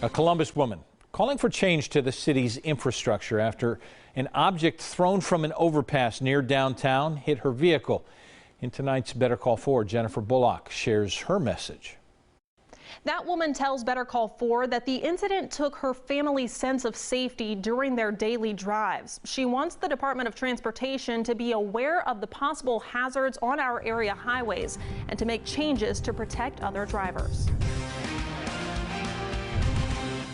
A Columbus woman calling for change to the city's infrastructure after an object thrown from an overpass near downtown hit her vehicle. In tonight's Better Call 4, Jennifer Bullock shares her message. That woman tells Better Call 4 that the incident took her family's sense of safety during their daily drives. She wants the Department of Transportation to be aware of the possible hazards on our area highways and to make changes to protect other drivers.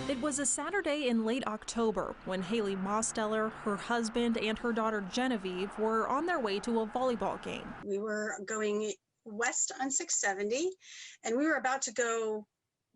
It was a Saturday in late October when Haley Mosteller, her husband, and her daughter Genevieve were on their way to a volleyball game. We were going west on 670 and we were about to go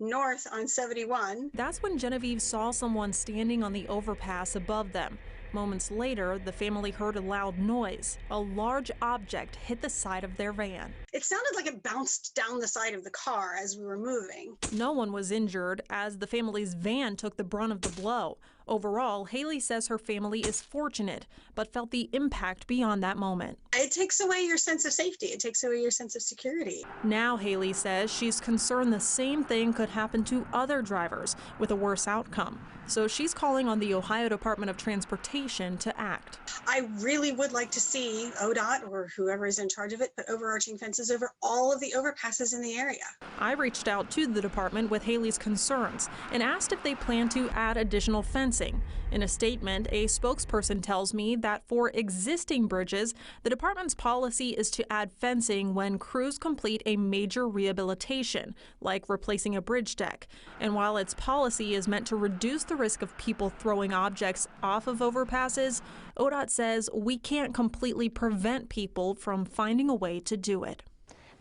north on 71. That's when Genevieve saw someone standing on the overpass above them. Moments later, the family heard a loud noise. A large object hit the side of their van. It sounded like it bounced down the side of the car as we were moving. No one was injured as the family's van took the brunt of the blow. Overall, Haley says her family is fortunate, but felt the impact beyond that moment. It takes away your sense of safety. It takes away your sense of security. Now, Haley says she's concerned the same thing could happen to other drivers with a worse outcome. So she's calling on the Ohio Department of Transportation to act. I really would like to see ODOT or whoever is in charge of it put overarching fences over all of the overpasses in the area. I reached out to the department with Haley's concerns and asked if they plan to add additional fencing. In a statement, a spokesperson tells me that for existing bridges, the department's policy is to add fencing when crews complete a major rehabilitation, like replacing a bridge deck. And while its policy is meant to reduce the risk of people throwing objects off of overpasses, ODOT says we can't completely prevent people from finding a way to do it.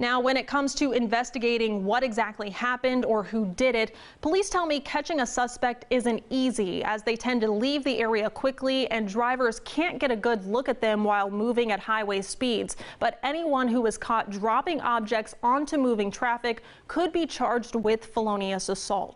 Now, when it comes to investigating what exactly happened or who did it, police tell me catching a suspect isn't easy as they tend to leave the area quickly and drivers can't get a good look at them while moving at highway speeds. But anyone who is caught dropping objects onto moving traffic could be charged with felonious assault.